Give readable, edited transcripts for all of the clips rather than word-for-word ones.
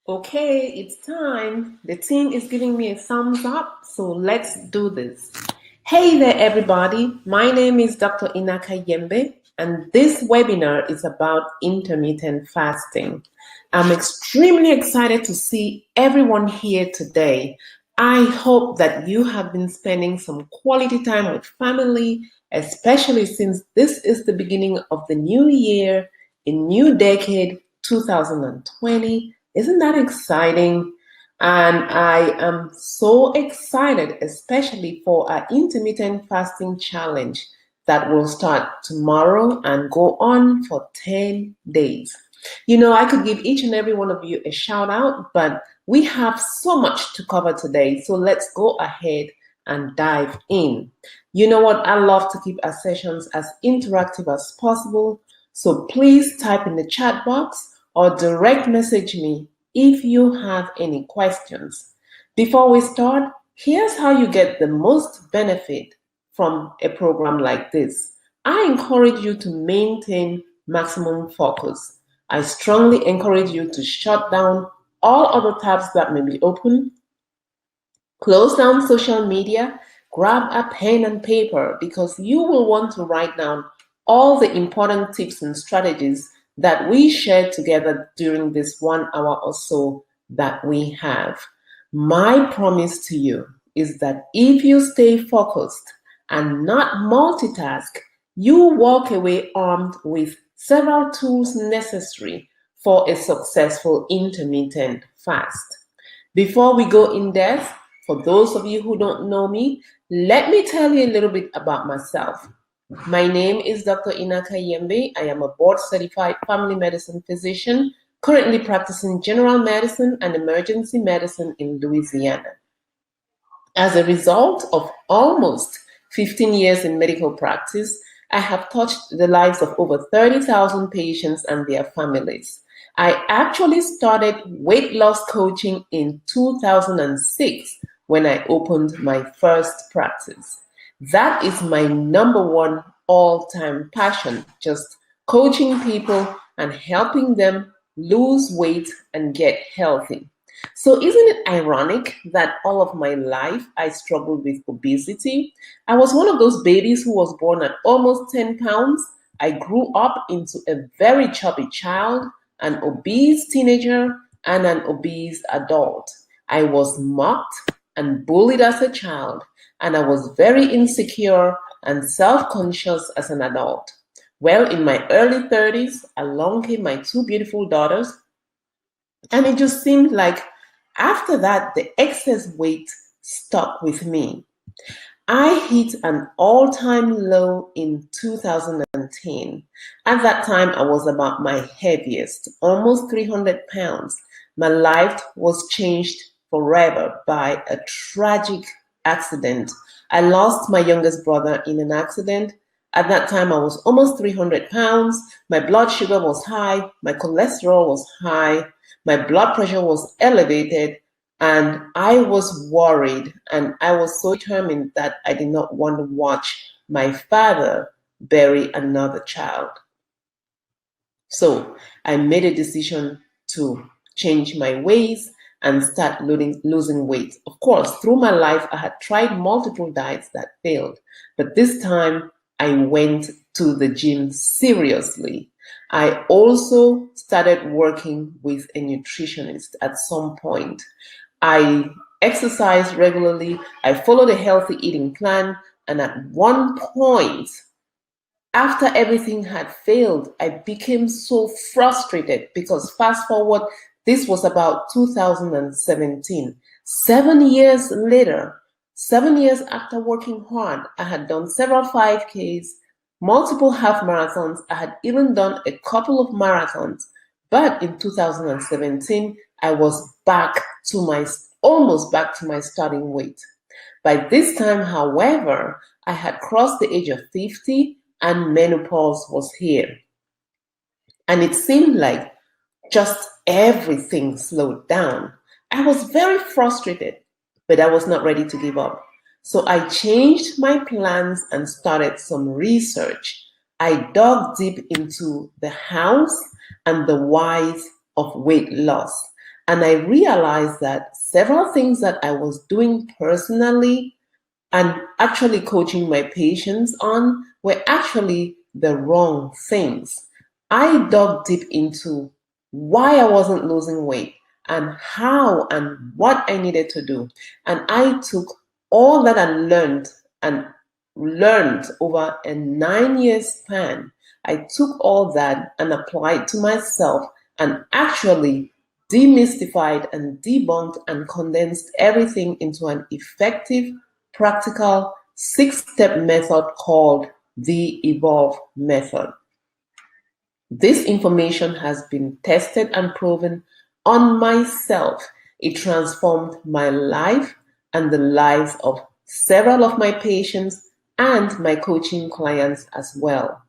Okay, it's time. The team is giving me a thumbs up, so let's do this. Hey there, everybody. My name is Dr. Enaka Yembe, and this webinar is about intermittent fasting. I'm extremely excited to see everyone here today. I hope that you have been spending some quality time with family, especially since this is the beginning of the new year, a new decade, 2020. Isn't that exciting? And I am so excited, especially for our intermittent fasting challenge that will start tomorrow and go on for 10 days. You know, I could give each and every one of you a shout out, but we have so much to cover today. So let's go ahead and dive in. You know what? I love to keep our sessions as interactive as possible. So please type in the chat box or direct message me if you have any questions. Before we start, here's how you get the most benefit from a program like this. I encourage you to maintain maximum focus. I strongly encourage you to shut down all other tabs that may be open, close down social media, grab a pen and paper because you will want to write down all the important tips and strategies that we share together during this 1 hour or so that we have. My promise to you is that if you stay focused and not multitask, you walk away armed with several tools necessary for a successful intermittent fast. Before we go in depth, for those of you who don't know me, let me tell you a little bit about myself. My name is Dr. Enaka Yembe. I am a board-certified family medicine physician, currently practicing general medicine and emergency medicine in Louisiana. As a result of almost 15 years in medical practice, I have touched the lives of over 30,000 patients and their families. I actually started weight loss coaching in 2006 when I opened my first practice. That is my number one all-time passion, just coaching people and helping them lose weight and get healthy. So isn't it ironic that all of my life I struggled with obesity? I was one of those babies who was born at almost 10 pounds. I grew up into a very chubby child, an obese teenager, and an obese adult. I was mocked and bullied as a child, and I was very insecure and self-conscious as an adult. Well, in my early 30s, along came my two beautiful daughters, and it just seemed like after that, the excess weight stuck with me. I hit an all-time low in 2010. At that time, I was about my heaviest, almost 300 pounds. My life was changed forever by a tragic accident. I lost my youngest brother in an accident. At that time, I was almost 300 pounds. My blood sugar was high. My cholesterol was high. My blood pressure was elevated. And I was worried, and I was so determined that I did not want to watch my father bury another child. So I made a decision to change my ways and start losing weight. Of course, through my life, I had tried multiple diets that failed, but this time I went to the gym seriously. I also started working with a nutritionist at some point. I exercise regularly, I followed a healthy eating plan, and at one point, after everything had failed, I became so frustrated because fast forward, this was about 2017. 7 years later, 7 years after working hard, I had done several 5Ks, multiple half marathons. I had even done a couple of marathons. But in 2017, I was almost back to my starting weight. By this time, however, I had crossed the age of 50 and menopause was here. And it seemed like just everything slowed down. I was very frustrated, but I was not ready to give up. So I changed my plans and started some research. I dug deep into the hows and the whys of weight loss. And I realized that several things that I was doing personally and actually coaching my patients on were actually the wrong things. I dug deep into why I wasn't losing weight and how and what I needed to do. And I took all that I learned over a 9-year span. I took all that and applied to myself and actually demystified and debunked and condensed everything into an effective, practical 6-step method called the Evolve method. This information has been tested and proven on myself. It transformed my life and the lives of several of my patients and my coaching clients as well.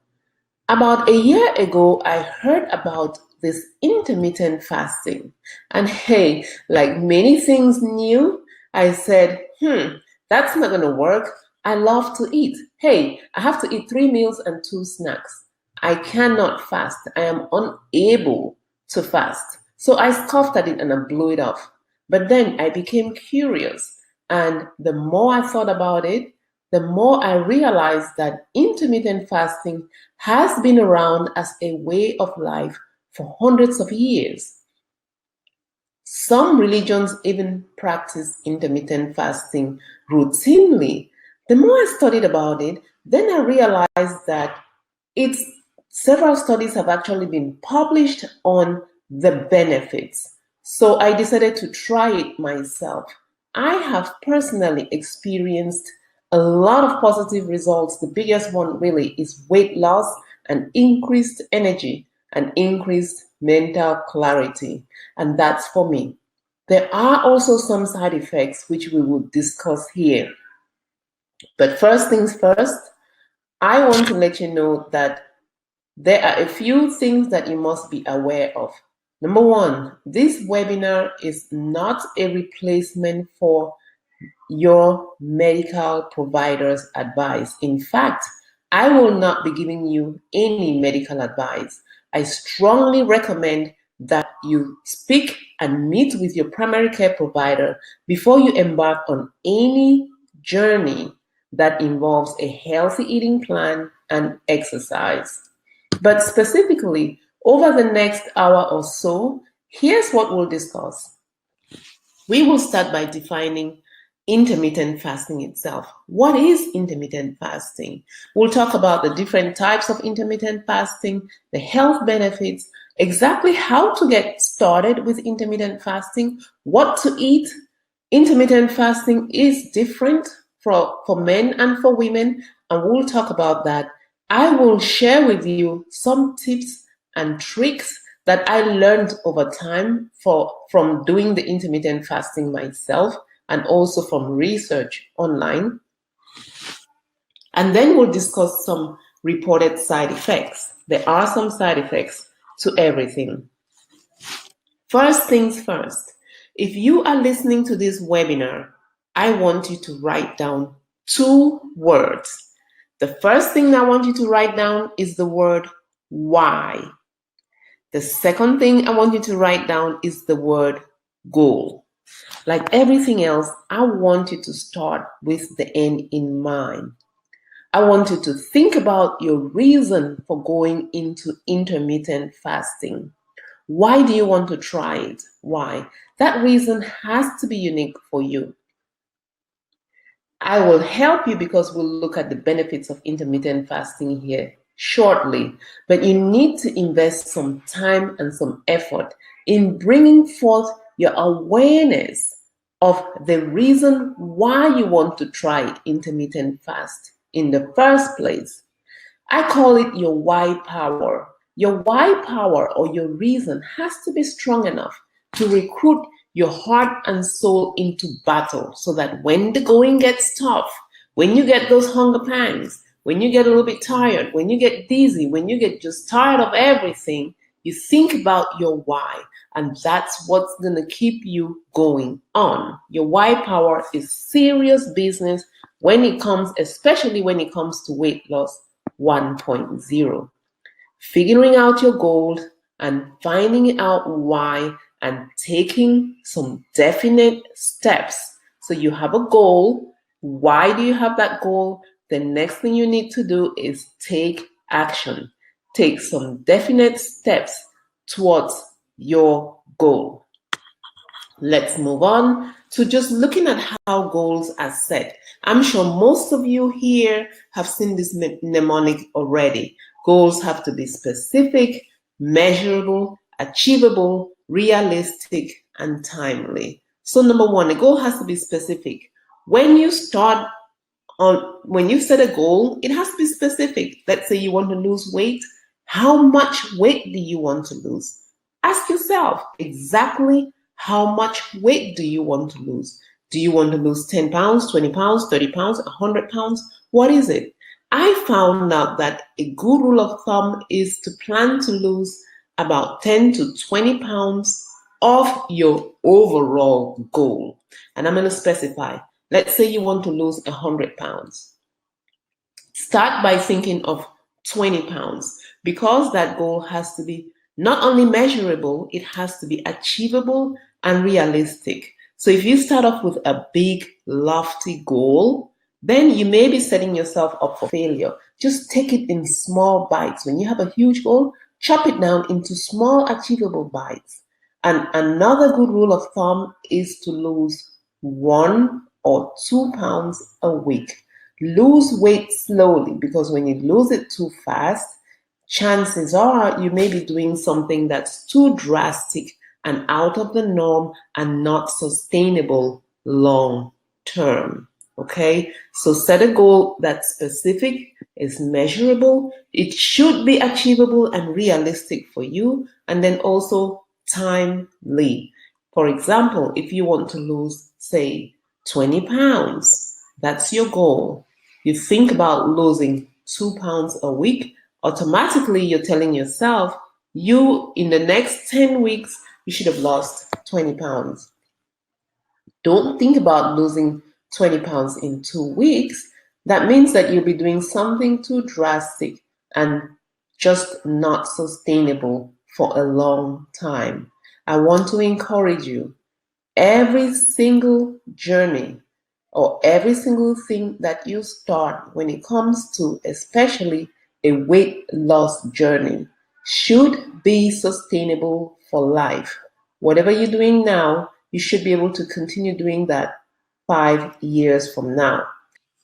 About a year ago, I heard about this intermittent fasting. And hey, like many things new, I said, that's not going to work. I love to eat. Hey, I have to eat 3 meals and 2 snacks. I cannot fast. I am unable to fast. So I scoffed at it and I blew it off. But then I became curious. And the more I thought about it, the more I realized that intermittent fasting has been around as a way of life for hundreds of years. Some religions even practice intermittent fasting routinely. The more I studied about it, then I realized that several studies have actually been published on the benefits. So I decided to try it myself. I have personally experienced a lot of positive results. The biggest one really is weight loss and increased energy and increased mental clarity. And that's for me. There are also some side effects which we will discuss here. But first things first, I want to let you know that there are a few things that you must be aware of. Number one, this webinar is not a replacement for your medical provider's advice. In fact, I will not be giving you any medical advice. I strongly recommend that you speak and meet with your primary care provider before you embark on any journey that involves a healthy eating plan and exercise. But specifically, over the next hour or so, here's what we'll discuss. We will start by defining intermittent fasting itself. What is intermittent fasting? We'll talk about the different types of intermittent fasting, the health benefits, exactly how to get started with intermittent fasting, what to eat. Intermittent fasting is different for men and for women, and we'll talk about that. I will share with you some tips and tricks that I learned over time from doing the intermittent fasting myself and also from research online. And then we'll discuss some reported side effects. There are some side effects to everything. First things first, if you are listening to this webinar, I want you to write down 2 words. The first thing I want you to write down is the word why. The second thing I want you to write down is the word goal. Like everything else, I want you to start with the end in mind. I want you to think about your reason for going into intermittent fasting. Why do you want to try it? Why? That reason has to be unique for you. I will help you because we'll look at the benefits of intermittent fasting here shortly. But you need to invest some time and some effort in bringing forth your awareness of the reason why you want to try intermittent fast in the first place. I call it your why power. Your why power or your reason has to be strong enough to recruit your heart and soul into battle so that when the going gets tough, when you get those hunger pangs, when you get a little bit tired, when you get dizzy, when you get just tired of everything, you think about your why. And that's what's going to keep you going on. Your why power is serious business especially when it comes to weight loss 1.0. Figuring out your goals and finding out why and taking some definite steps. So you have a goal. Why do you have that goal? The next thing you need to do is take action. Take some definite steps towards your goal. Let's move on to just looking at how goals are set. I'm sure most of you here have seen this mnemonic already. Goals have to be specific, measurable, achievable, realistic, and timely. So number one, a goal has to be specific. When you set a goal, it has to be specific. Let's say you want to lose weight. How much weight do you want to lose? Ask yourself exactly how much weight do you want to lose? Do you want to lose 10 pounds, 20 pounds, 30 pounds, 100 pounds? What is it? I found out that a good rule of thumb is to plan to lose about 10 to 20 pounds of your overall goal. And I'm going to specify. Let's say you want to lose 100 pounds. Start by thinking of 20 pounds because that goal has to be not only measurable, it has to be achievable and realistic. So if you start off with a big, lofty goal, then you may be setting yourself up for failure. Just take it in small bites. When you have a huge goal, chop it down into small, achievable bites. And another good rule of thumb is to lose 1 or 2 pounds a week. Lose weight slowly because when you lose it too fast, chances are you may be doing something that's too drastic and out of the norm and not sustainable long term. Okay, so set a goal that's specific, is measurable, it should be achievable and realistic for you, and then also timely. For example, if you want to lose, say, 20 pounds, that's your goal. You think about losing 2 pounds a week, automatically you're telling yourself, in the next 10 weeks, you should have lost 20 pounds. Don't think about losing 20 pounds in 2 weeks. That means that you'll be doing something too drastic and just not sustainable for a long time. I want to encourage you, every single journey or every single thing that you start when it comes to especially a weight loss journey should be sustainable for life. Whatever you're doing now, you should be able to continue doing that 5 years from now.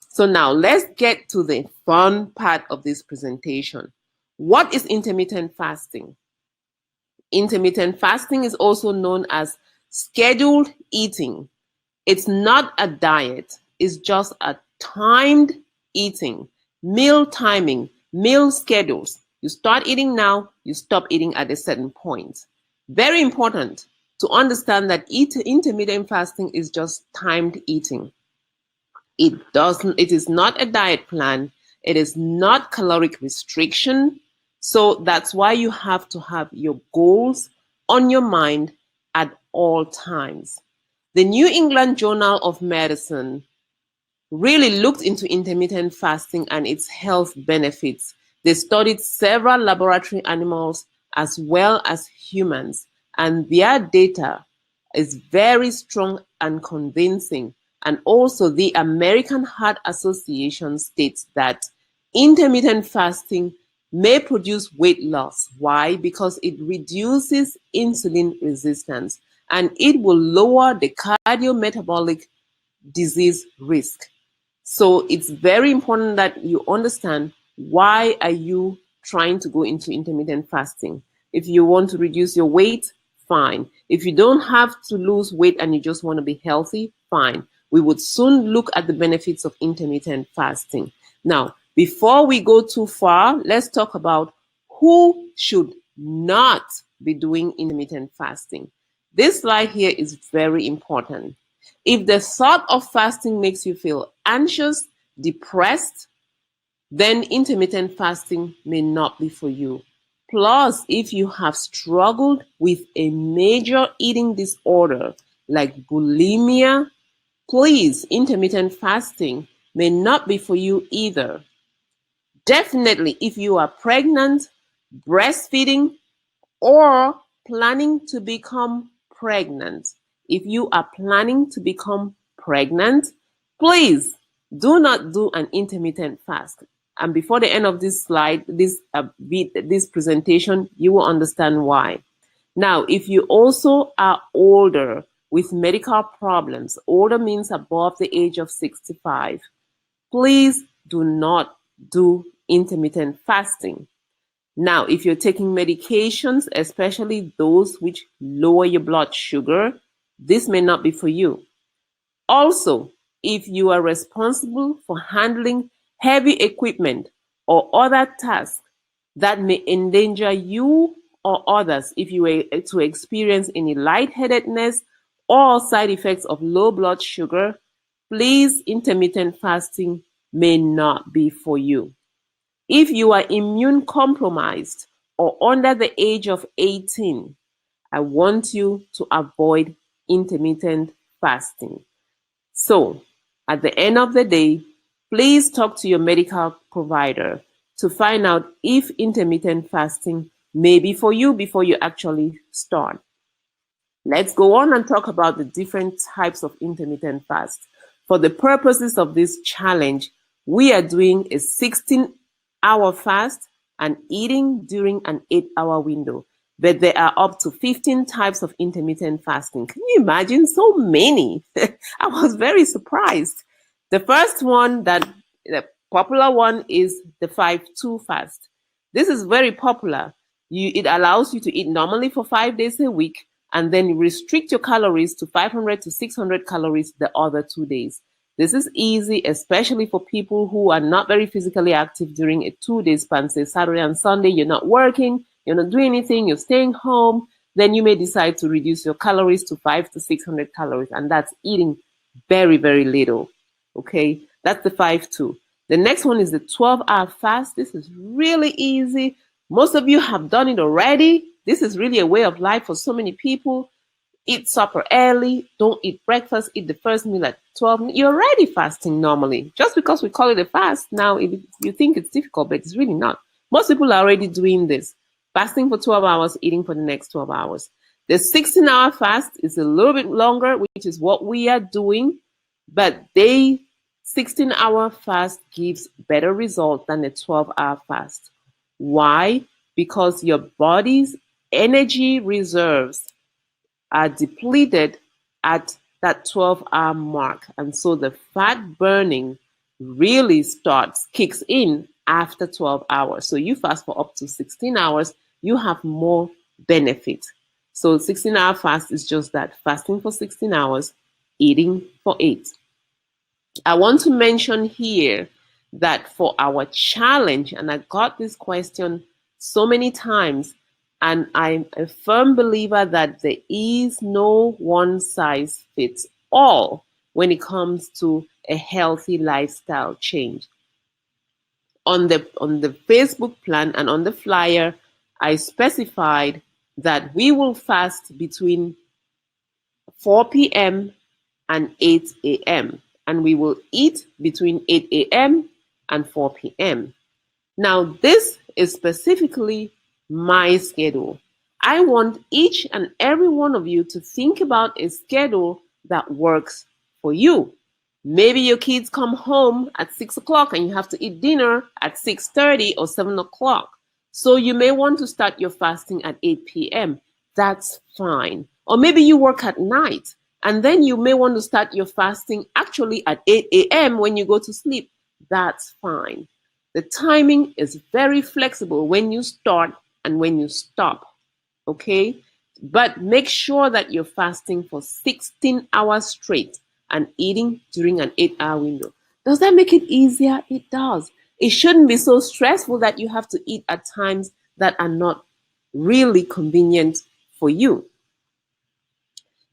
So now let's get to the fun part of this presentation. What is intermittent fasting? Intermittent fasting is also known as scheduled eating. It's not a diet, it's just a timed eating, meal timing, meal schedules. You start eating now, you stop eating at a certain point. Very important to understand that intermittent fasting is just timed eating. It is not a diet plan, it is not caloric restriction. So that's why you have to have your goals on your mind at all times. The New England Journal of Medicine really looked into intermittent fasting and its health benefits. They studied several laboratory animals as well as humans, and their data is very strong and convincing. And also the American Heart Association states that intermittent fasting may produce weight loss. Why? Because it reduces insulin resistance and it will lower the cardiometabolic disease risk. So it's very important that you understand why are you trying to go into intermittent fasting. If you want to reduce your weight, fine. If you don't have to lose weight and you just want to be healthy, fine. We would soon look at the benefits of intermittent fasting. Now, before we go too far, let's talk about who should not be doing intermittent fasting. This slide here is very important. If the thought of fasting makes you feel anxious, depressed, then intermittent fasting may not be for you. Plus, if you have struggled with a major eating disorder like bulimia, please, intermittent fasting may not be for you either. Definitely, if you are pregnant, breastfeeding, or planning to become pregnant, if you are planning to become pregnant, please do not do an intermittent fast. And before the end of this slide, this presentation, you will understand why. Now, if you also are older with medical problems, older means above the age of 65, please do not do intermittent fasting. Now, if you're taking medications, especially those which lower your blood sugar, this may not be for you. Also, if you are responsible for handling heavy equipment or other tasks that may endanger you or others, if you were to experience any lightheadedness or side effects of low blood sugar, please, intermittent fasting may not be for you. If you are immune compromised or under the age of 18, I want you to avoid intermittent fasting. So, at the end of the day, please talk to your medical provider to find out if intermittent fasting may be for you before you actually start. Let's go on and talk about the different types of intermittent fast. For the purposes of this challenge, we are doing a 16-hour fast and eating during an 8-hour window. But there are up to 15 types of intermittent fasting. Can you imagine? So many. I was very surprised. The first one, the popular one, is the 5-2 fast. This is very popular. It allows you to eat normally for 5 days a week, and then you restrict your calories to 500 to 600 calories the other 2 days. This is easy, especially for people who are not very physically active during a 2-day span. Say Saturday and Sunday, you're not working, you're not doing anything, you're staying home. Then you may decide to reduce your calories to 500 to 600 calories, and that's eating very, very little. Okay, that's the 5-2. The next one is the 12-hour fast. This is really easy. Most of you have done it already. This is really a way of life for so many people. Eat supper early, don't eat breakfast, eat the first meal at 12. You're already fasting normally. Just because we call it a fast, now if you think it's difficult, but it's really not. Most people are already doing this. Fasting for 12 hours, eating for the next 12 hours. The 16-hour fast is a little bit longer, which is what we are doing, but the 16-hour fast gives better results than the 12-hour fast. Why? Because your body's energy reserves are depleted at that 12-hour mark. And so the fat burning really kicks in after 12 hours. So you fast for up to 16 hours, you have more benefit. So 16-hour fast is just that, fasting for 16 hours, eating for 8. I want to mention here that for our challenge, and I got this question so many times, and I'm a firm believer that there is no one size fits all when it comes to a healthy lifestyle change. On the Facebook plan and on the flyer, I specified that we will fast between 4 p.m. and 8 a.m. and we will eat between 8 a.m. and 4 p.m. Now, this is specifically my schedule. I want each and every one of you to think about a schedule that works for you. Maybe your kids come home at 6 o'clock and you have to eat dinner at 6:30 or 7 o'clock. So you may want to start your fasting at 8 p.m. That's fine. Or maybe you work at night and then you may want to start your fasting actually at 8 a.m. when you go to sleep. That's fine. The timing is very flexible when you start and when you stop, okay? But make sure that you're fasting for 16 hours straight and eating during an 8-hour window. Does that make it easier? It does. It shouldn't be so stressful that you have to eat at times that are not really convenient for you.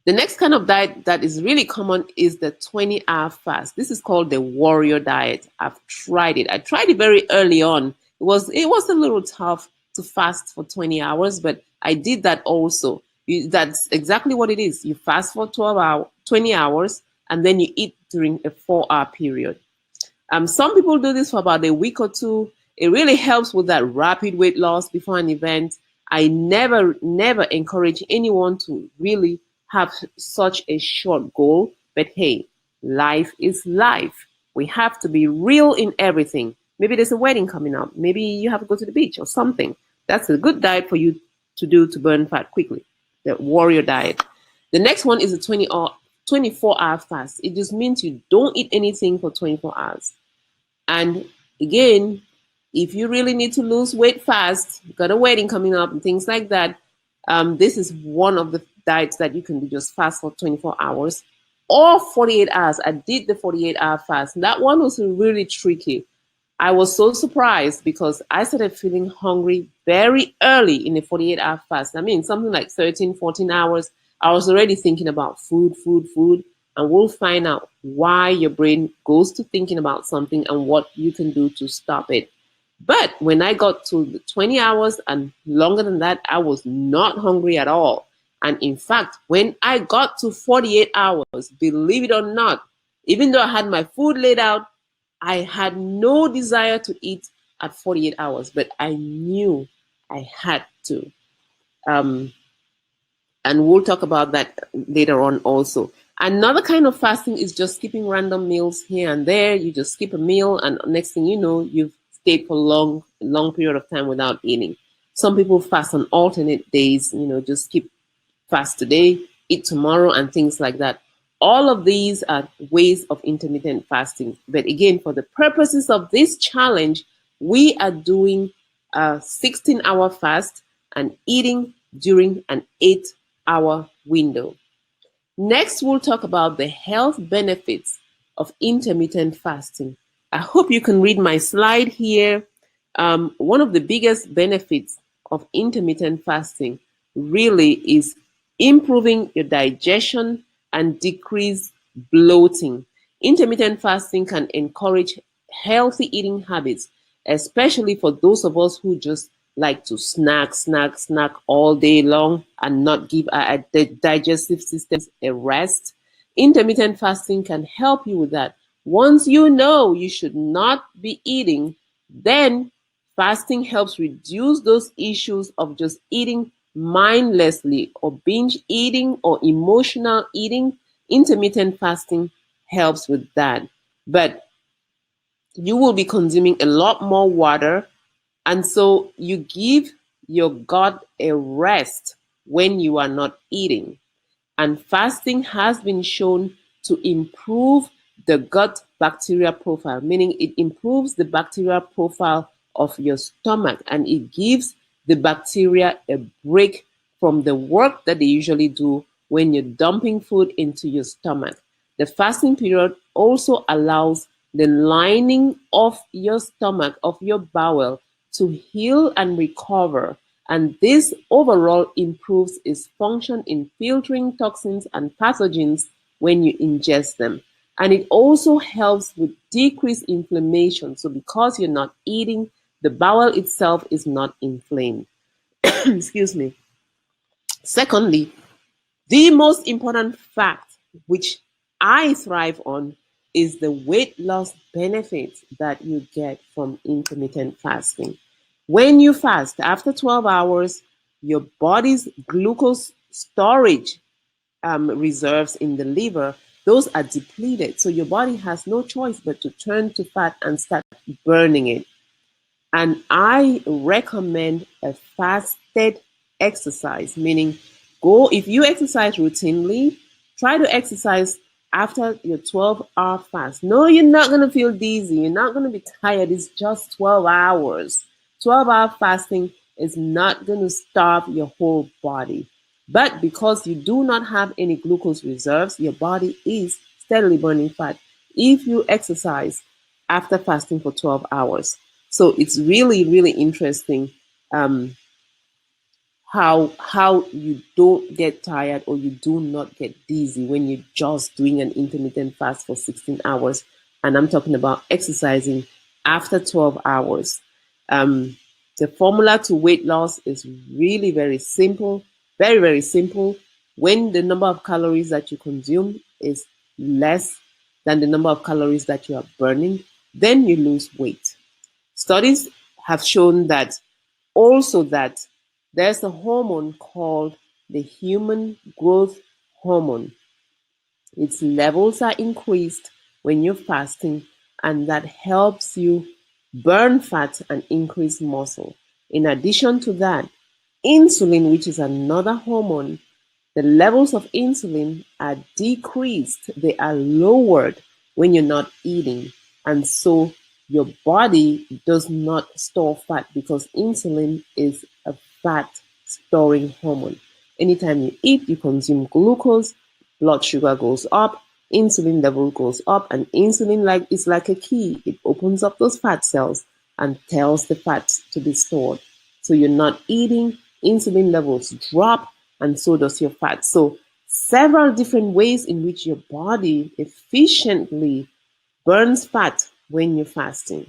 The next kind of diet that is really common is the 20-hour fast. This is called the warrior diet. I've tried it. I tried it very early on. It was a little tough to fast for 20 hours, but I did that also. That's exactly what it is. You fast for 20 hours, and then you eat during a 4-hour period. Some people do this for about a week or two. It really helps with that rapid weight loss before an event. I never encourage anyone to really have such a short goal, but hey, life is life. We have to be real in everything. Maybe there's a wedding coming up. Maybe you have to go to the beach or something. That's a good diet for you to do to burn fat quickly. The warrior diet. The next one is a 24-hour fast. It just means you don't eat anything for 24 hours. And again, if you really need to lose weight fast, you've got a wedding coming up and things like that, this is one of the diets that you can do, just fast for 24 hours or 48 hours. I did the 48-hour fast. That one was really tricky. I was so surprised because I started feeling hungry very early in the 48-hour fast. I mean, something like 13, 14 hours. I was already thinking about food. And we'll find out why your brain goes to thinking about something and what you can do to stop it. But when I got to the 20 hours and longer than that, I was not hungry at all. And in fact, when I got to 48 hours, believe it or not, even though I had my food laid out, I had no desire to eat at 48 hours, but I knew I had to. And we'll talk about that later on also. Another kind of fasting is just skipping random meals here and there. You just skip a meal, and next thing you know, you've stayed for a long period of time without eating. Some people fast on alternate days, just skip fast today, eat tomorrow, and things like that. All of these are ways of intermittent fasting. But again, for the purposes of this challenge, we are doing a 16-hour fast and eating during an 8-hour window. Next, we'll talk about the health benefits of intermittent fasting. I hope you can read my slide here. One of the biggest benefits of intermittent fasting really is improving your digestion and decrease bloating. Intermittent fasting can encourage healthy eating habits, especially for those of us who just like to snack all day long and not give our digestive systems a rest. Intermittent fasting can help you with that. Once you know you should not be eating, then fasting helps reduce those issues of just eating mindlessly or binge eating or emotional eating. Intermittent fasting helps with that. But you will be consuming a lot more water, and so you give your gut a rest when you are not eating. And fasting has been shown to improve the gut bacteria profile, meaning it improves the bacteria profile of your stomach and it gives the bacteria a break from the work that they usually do when you're dumping food into your stomach. The fasting period also allows the lining of your stomach, of your bowel, to heal and recover. And this overall improves its function in filtering toxins and pathogens when you ingest them. And it also helps with decreased inflammation. So because you're not eating, the bowel itself is not inflamed. Excuse me. Secondly, the most important fact which I thrive on is the weight loss benefits that you get from intermittent fasting. When you fast, after 12 hours, your body's glucose storage reserves in the liver, those are depleted. So your body has no choice but to turn to fat and start burning it. And I recommend a fasted exercise, meaning if you exercise routinely, try to exercise after your 12-hour fast. No, you're not going to feel dizzy. You're not going to be tired. It's just 12 hours. 12-hour fasting is not going to starve your whole body. But because you do not have any glucose reserves, your body is steadily burning fat if you exercise after fasting for 12 hours. So it's really, really interesting how you don't get tired or you do not get dizzy when you're just doing an intermittent fast for 16 hours. And I'm talking about exercising after 12 hours. The formula to weight loss is really very simple, very, very simple. When the number of calories that you consume is less than the number of calories that you are burning, then you lose weight. Studies have shown that also that there's a hormone called the human growth hormone. Its levels are increased when you're fasting, and that helps you burn fat and increase muscle. In addition to that, insulin, which is another hormone, the levels of insulin are decreased, they are lowered when you're not eating. And so your body does not store fat because insulin is a fat storing hormone. Anytime you eat, you consume glucose, blood sugar goes up, insulin level goes up, and insulin is like a key. It opens up those fat cells and tells the fat to be stored. So you're not eating, insulin levels drop, and so does your fat. So several different ways in which your body efficiently burns fat when you're fasting.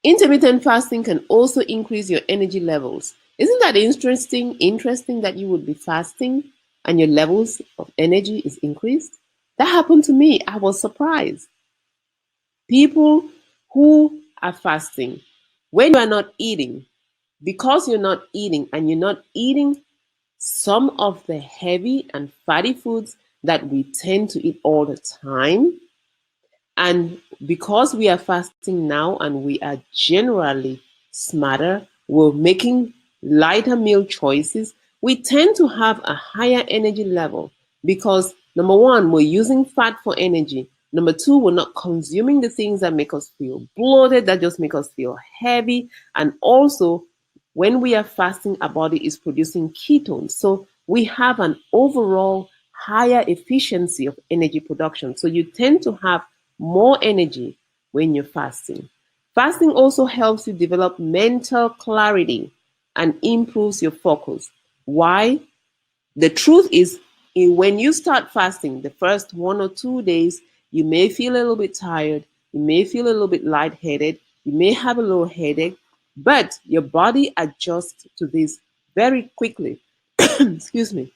Intermittent fasting can also increase your energy levels. Isn't that interesting? Interesting that you would be fasting and your levels of energy is increased. That happened to me. I was surprised. People who are fasting, when you are not eating, because you're not eating and you're not eating some of the heavy and fatty foods that we tend to eat all the time, and because we are fasting now and we are generally smarter, we're making lighter meal choices, we tend to have a higher energy level because number one, we're using fat for energy. Number two, we're not consuming the things that make us feel bloated, that just make us feel heavy. And also, when we are fasting, our body is producing ketones. So we have an overall higher efficiency of energy production. So you tend to have more energy when you're fasting. Fasting also helps you develop mental clarity and improves your focus. Why? The truth is, when you start fasting, the first 1 or 2 days, you may feel a little bit tired, you may feel a little bit lightheaded, you may have a little headache, but your body adjusts to this very quickly. Excuse me.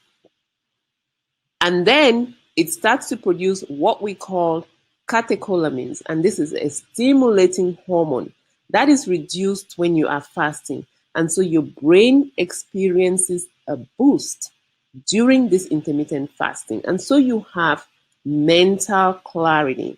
And then it starts to produce what we call catecholamines, and this is a stimulating hormone that is reduced when you are fasting. And so your brain experiences a boost during this intermittent fasting. And so you have mental clarity.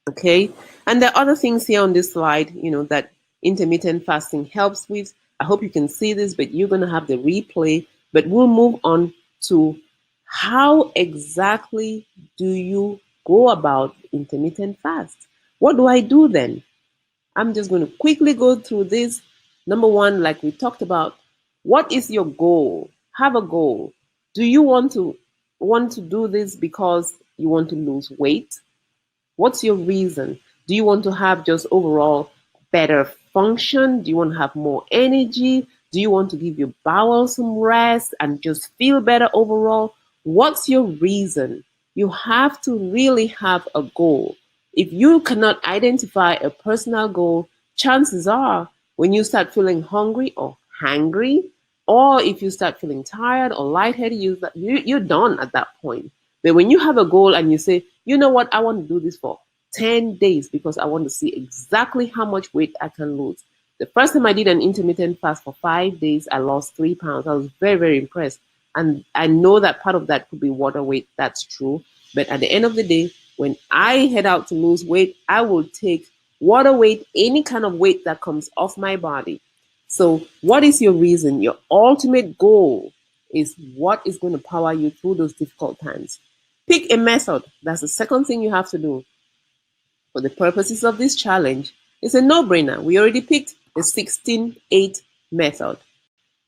Okay. And there are other things here on this slide, that intermittent fasting helps with. I hope you can see this, but you're going to have the replay. But we'll move on to how exactly do you go about intermittent fast? What do I do then? I'm just going to quickly go through this. Number one, like we talked about, what is your goal? Have a goal. Do you want to do this because you want to lose weight? What's your reason? Do you want to have just overall better function? Do you want to have more energy? Do you want to give your bowels some rest and just feel better overall? What's your reason? You have to really have a goal. If you cannot identify a personal goal, chances are when you start feeling hungry or hangry, or if you start feeling tired or lightheaded, you're done at that point. But when you have a goal and you say, you know what, I want to do this for 10 days because I want to see exactly how much weight I can lose. The first time I did an intermittent fast for 5 days, I lost 3 pounds. I was very, very impressed. And I know that part of that could be water weight. That's true. But at the end of the day, when I head out to lose weight, I will take water weight, any kind of weight that comes off my body. So what is your reason? Your ultimate goal is what is going to power you through those difficult times. Pick a method. That's the second thing you have to do. For the purposes of this challenge, it's a no-brainer. We already picked the 16-8 method.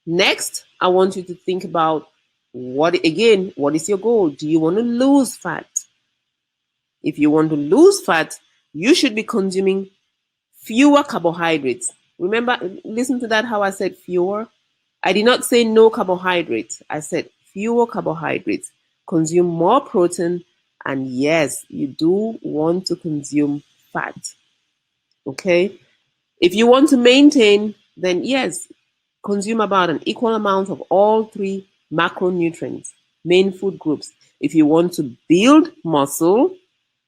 Next, I want you to think about what is your goal? Do you want to lose fat? If you want to lose fat, you should be consuming fewer carbohydrates. Remember, listen to that, how I said fewer. I did not say no carbohydrates. I said fewer carbohydrates. Consume more protein. And yes, you do want to consume fat. Okay? If you want to maintain, then yes, consume about an equal amount of all 3 macronutrients, main food groups. If you want to build muscle,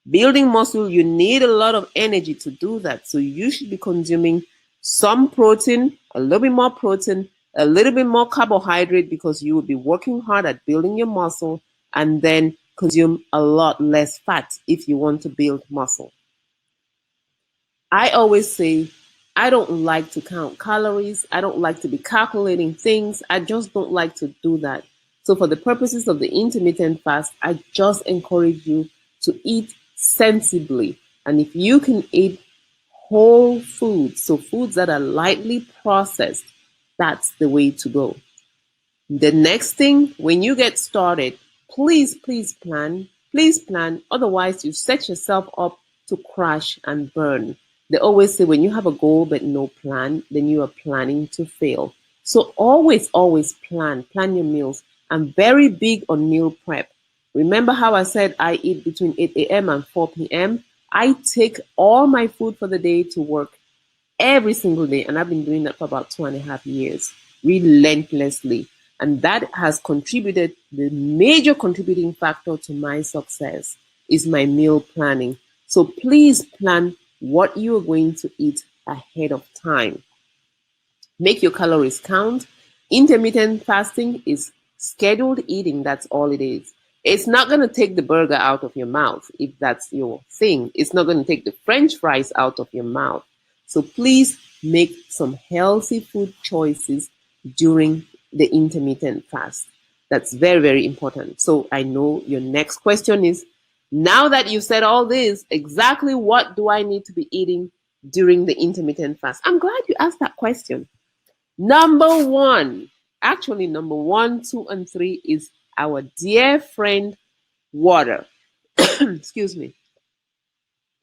you need a lot of energy to do that. So you should be consuming some protein, a little bit more protein, a little bit more carbohydrate because you will be working hard at building your muscle, and then consume a lot less fat if you want to build muscle. I always say I don't like to count calories. I don't like to be calculating things. I just don't like to do that. So, for the purposes of the intermittent fast, I just encourage you to eat sensibly. And if you can eat whole foods, so foods that are lightly processed, that's the way to go. The next thing, when you get started, please plan. Please plan. Otherwise, you set yourself up to crash and burn. They always say when you have a goal but no plan, then you are planning to fail. So always plan. Plan your meals. I'm very big on meal prep. Remember how I said I eat between 8 a.m. and 4 p.m.? I take all my food for the day to work every single day, and I've been doing that for about 2.5 years, relentlessly. And that has contributed, the major contributing factor to my success is my meal planning. So please plan what you are going to eat ahead of time. Make your calories count. Intermittent fasting is scheduled eating. That's all it is. It's not going to take the burger out of your mouth if that's your thing. It's not going to take the French fries out of your mouth. So please make some healthy food choices during the intermittent fast. That's very important. So I know your next question is, now that you've said all this, exactly what do I need to be eating during the intermittent fast? I'm glad you asked that question. Number one, actually number 1, 2, and 3 is our dear friend, water. Excuse me.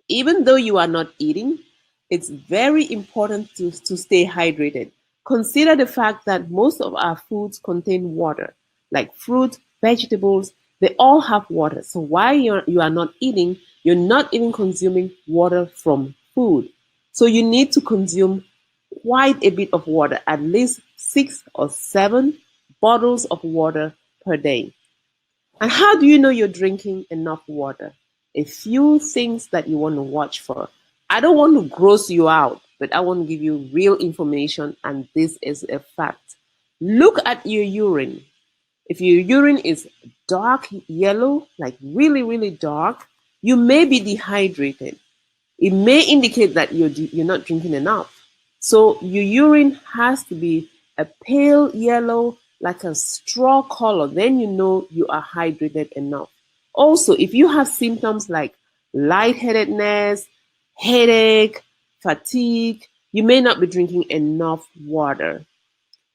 Even though you are not eating, it's very important to stay hydrated. Consider the fact that most of our foods contain water, like fruit, vegetables, they all have water. So while you are not eating, you're not even consuming water from food. So you need to consume quite a bit of water, at least 6 or 7 bottles of water per day. And how do you know you're drinking enough water? A few things that you want to watch for. I don't want to gross you out, but I want to give you real information, and this is a fact. Look at your urine. If your urine is dark yellow, like really dark, you may be dehydrated. It may indicate that you're not drinking enough. So your urine has to be a pale yellow, like a straw color. Then you know you are hydrated enough. Also, if you have symptoms like lightheadedness, headache, fatigue, you may not be drinking enough water.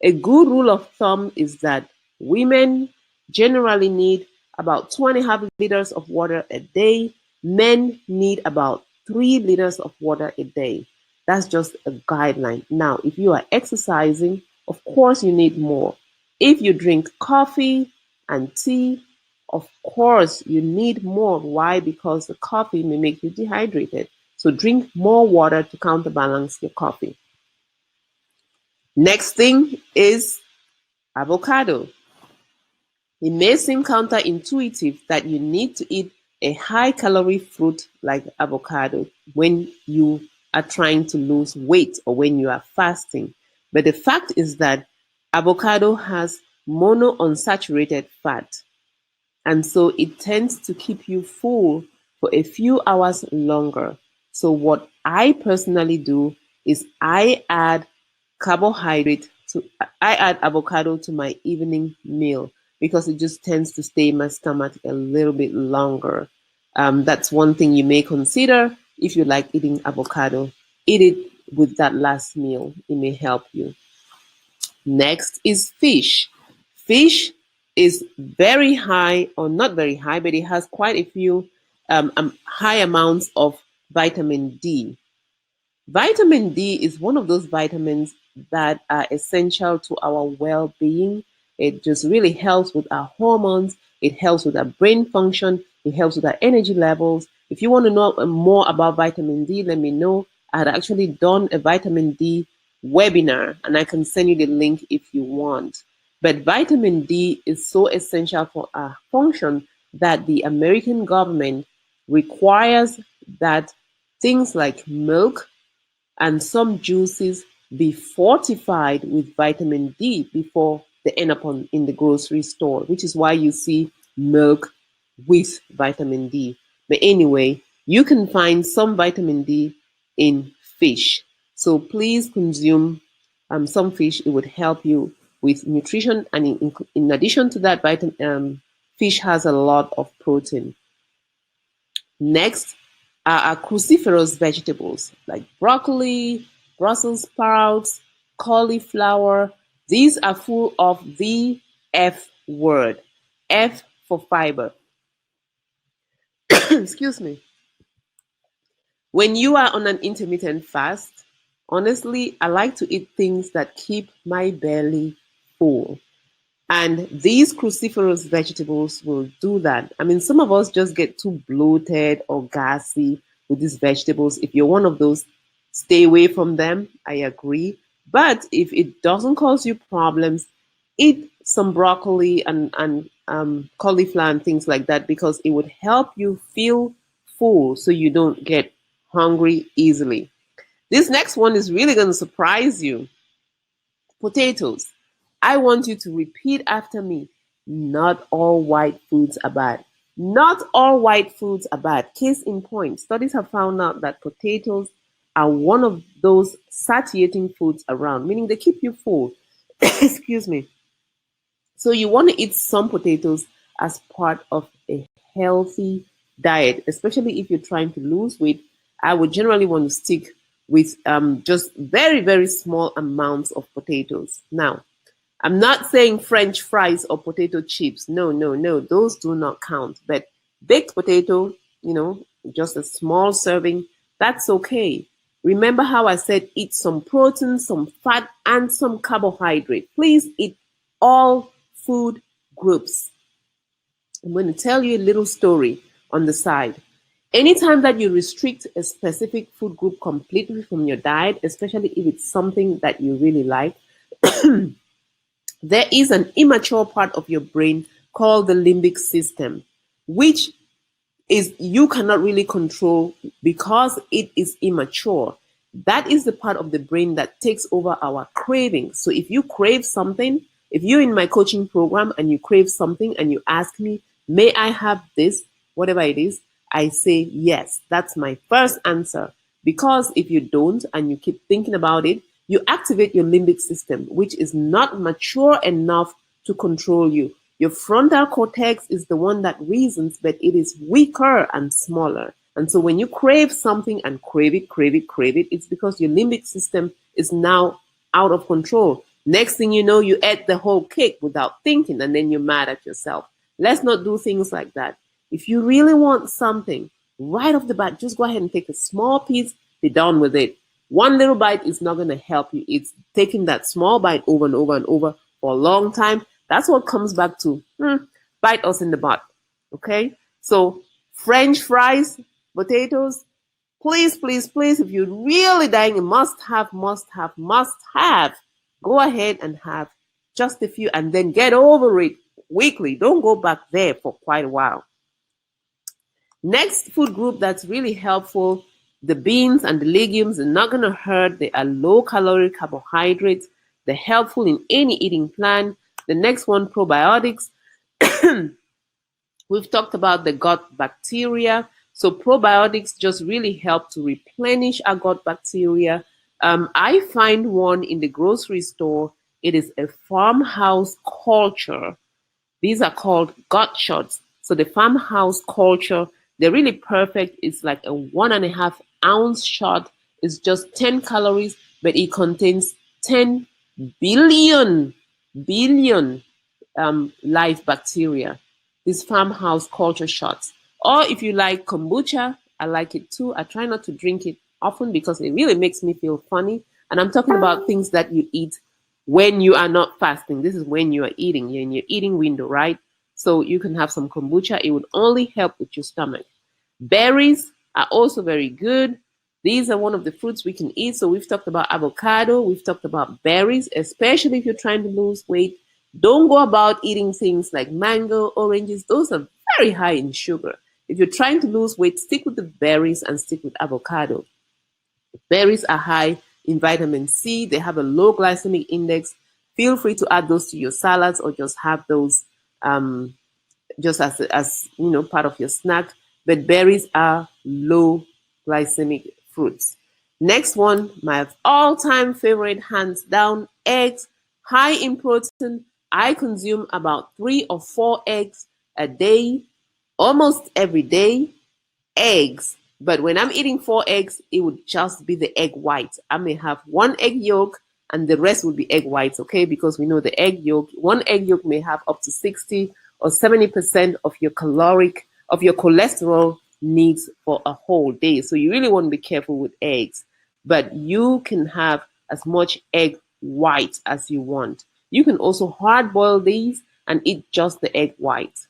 A good rule of thumb is that women generally need about 2.5 liters of water a day. Men need about 3 liters of water a day. That's just a guideline. Now, if you are exercising, of course you need more. If you drink coffee and tea, of course you need more. Why? Because the coffee may make you dehydrated. So drink more water to counterbalance your coffee. Next thing is avocado. It may seem counterintuitive that you need to eat a high-calorie fruit like avocado when you are trying to lose weight or when you are fasting. But the fact is that avocado has monounsaturated fat, and so it tends to keep you full for a few hours longer. So what I personally do is I add avocado to my evening meal because it just tends to stay in my stomach a little bit longer. That's one thing you may consider if you like eating avocado. Eat it with that last meal. It may help you. Next is fish. Fish is very high, or not very high, but it has quite a few high amounts of vitamin D. Vitamin D is one of those vitamins that are essential to our well-being. It just really helps with our hormones. It helps with our brain function. It helps with our energy levels. If you want to know more about vitamin D, let me know. I had actually done a vitamin D webinar, and I can send you the link if you want. But vitamin D is so essential for our function that the American government requires that things like milk and some juices be fortified with vitamin D before they end up in the grocery store, which is why you see milk with vitamin D. But anyway, you can find some vitamin D in fish. So please consume some fish. It would help you with nutrition. And in addition to that, fish has a lot of protein. Next are cruciferous vegetables like broccoli, Brussels sprouts, cauliflower. These are full of the F word. F for fiber. Excuse me. When you are on an intermittent fast, honestly, I like to eat things that keep my belly full. And these cruciferous vegetables will do that. I mean, some of us just get too bloated or gassy with these vegetables. If you're one of those, stay away from them. I agree. But if it doesn't cause you problems, eat some broccoli and cauliflower and things like that, because it would help you feel full so you don't get hungry easily. This next one is really going to surprise you. Potatoes. I want you to repeat after me. Not all white foods are bad. Not all white foods are bad. Case in point, studies have found out that potatoes are one of those satiating foods around, meaning they keep you full. Excuse me. So you want to eat some potatoes as part of a healthy diet, especially if you're trying to lose weight. I would generally want to stick with just very, very small amounts of potatoes. Now, I'm not saying French fries or potato chips. No, no, no. Those do not count. But baked potato, just a small serving, that's okay. Remember how I said eat some protein, some fat, and some carbohydrate. Please eat all food groups. I'm going to tell you a little story on the side. Anytime that you restrict a specific food group completely from your diet, especially if it's something that you really like, there is an immature part of your brain called the limbic system, which is you cannot really control because it is immature. That is the part of the brain that takes over our cravings. So if you crave something, if you're in my coaching program and you crave something and you ask me, may I have this, whatever it is, I say yes. That's my first answer. Because if you don't and you keep thinking about it, you activate your limbic system, which is not mature enough to control you. Your frontal cortex is the one that reasons, but it is weaker and smaller. And so when you crave something and crave it, it's because your limbic system is now out of control. Next thing you know, you ate the whole cake without thinking, and then you're mad at yourself. Let's not do things like that. If you really want something, right off the bat, just go ahead and take a small piece, be done with it. One little bite is not going to help you. It's taking that small bite over and over and over for a long time. That's what comes back to bite us in the butt. Okay? So French fries, potatoes, please, please, please, if you're really dying, must have, go ahead and have just a few and then get over it weekly. Don't go back there for quite a while. Next food group that's really helpful, the beans and the legumes are not going to hurt. They are low-calorie carbohydrates. They're helpful in any eating plan. The next one, probiotics. We've talked about the gut bacteria. So probiotics just really help to replenish our gut bacteria. I find one in the grocery store. It is a farmhouse culture. These are called gut shots. So the farmhouse culture, they're really perfect. It's like a 1.5 ounce shot. It's just 10 calories, but it contains 10 billion live bacteria. These farmhouse culture shots. Or if you like kombucha, I like it too. I try not to drink it often because it really makes me feel funny. And I'm talking about things that you eat when you are not fasting. This is when you are eating. You're in your eating window, right? So you can have some kombucha. It would only help with your stomach. Berries are also very good. These are one of the fruits we can eat. So we've talked about avocado. We've talked about berries, especially if you're trying to lose weight. Don't go about eating things like mango, oranges. Those are very high in sugar. If you're trying to lose weight, stick with the berries and stick with avocado. Berries are high in vitamin C. They have a low glycemic index. Feel free to add those to your salads or just have those just as part of your snack. But berries are low glycemic fruits. Next one, my all-time favorite, hands down, eggs, high in protein. I consume about 3 or 4 eggs a day, almost every day. Eggs, but when I'm eating 4 eggs, it would just be the egg white. I may have 1 egg yolk and the rest would be egg whites, okay? Because we know the egg yolk, 1 egg yolk may have up to 60 or 70% of your cholesterol needs for a whole day. So you really want to be careful with eggs. But you can have as much egg white as you want. You can also hard boil these and eat just the egg white.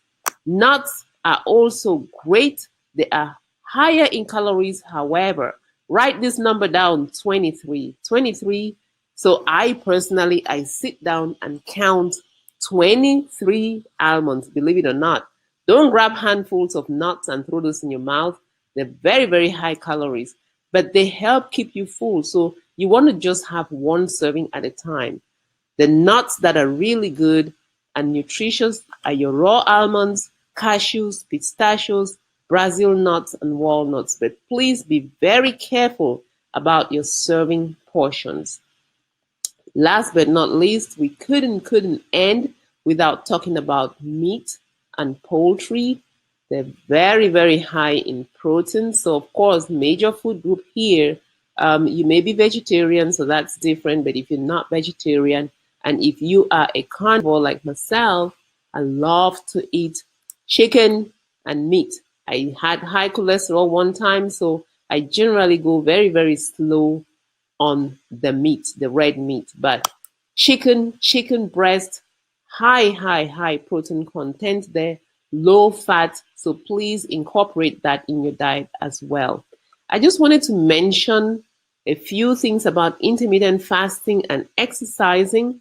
Nuts are also great. They are higher in calories. However, write this number down, 23. 23. So I sit down and count 23 almonds, believe it or not. Don't grab handfuls of nuts and throw those in your mouth. They're very, very high calories, but they help keep you full. So you want to just have 1 serving at a time. The nuts that are really good and nutritious are your raw almonds, cashews, pistachios, Brazil nuts, and walnuts. But please be very careful about your serving portions. Last but not least, we couldn't end without talking about meat and poultry. They're very, very high in protein. So, of course, major food group here, you may be vegetarian, so that's different. But if you're not vegetarian, and if you are a carnivore like myself, I love to eat chicken and meat. I had high cholesterol one time, so I generally go very, very slow on the meat, the red meat. But chicken breast, high protein content there, low fat. So please incorporate that in your diet as well. I just wanted to mention a few things about intermittent fasting and exercising.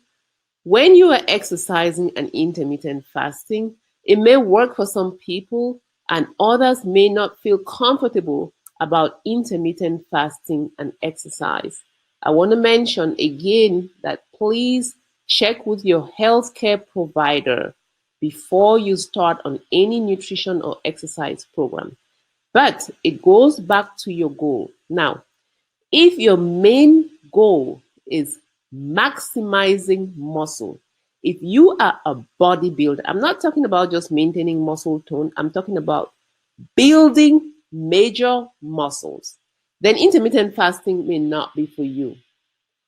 When you are exercising and intermittent fasting, it may work for some people and others may not feel comfortable about intermittent fasting and exercise. I want to mention again that please check with your healthcare provider before you start on any nutrition or exercise program. But it goes back to your goal. Now, if your main goal is maximizing muscle, if you are a bodybuilder, I'm not talking about just maintaining muscle tone, I'm talking about building major muscles, then intermittent fasting may not be for you.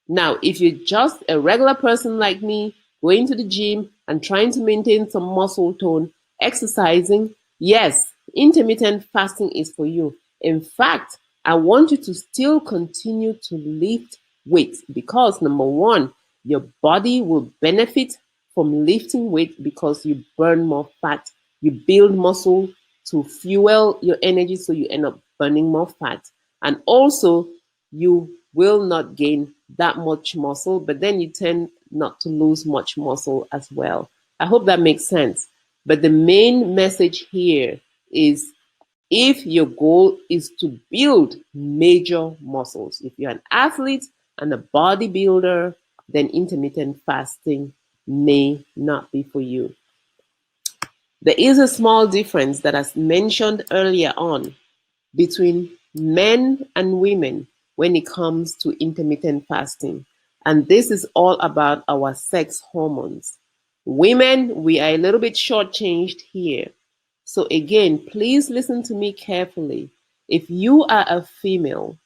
Now, if you're just a regular person like me, going to the gym and trying to maintain some muscle tone, exercising, yes, intermittent fasting is for you. In fact, I want you to still continue to lift weights because number 1, your body will benefit from lifting weight because you burn more fat. You build muscle to fuel your energy, so you end up burning more fat. And also, you will not gain that much muscle, but then you tend not to lose much muscle as well. I hope that makes sense. But the main message here is if your goal is to build major muscles, if you're an athlete and a bodybuilder, then intermittent fasting may not be for you. There is a small difference that I mentioned earlier on between men and women when it comes to intermittent fasting. And this is all about our sex hormones. Women, we are a little bit shortchanged here. So again, please listen to me carefully. If you are a female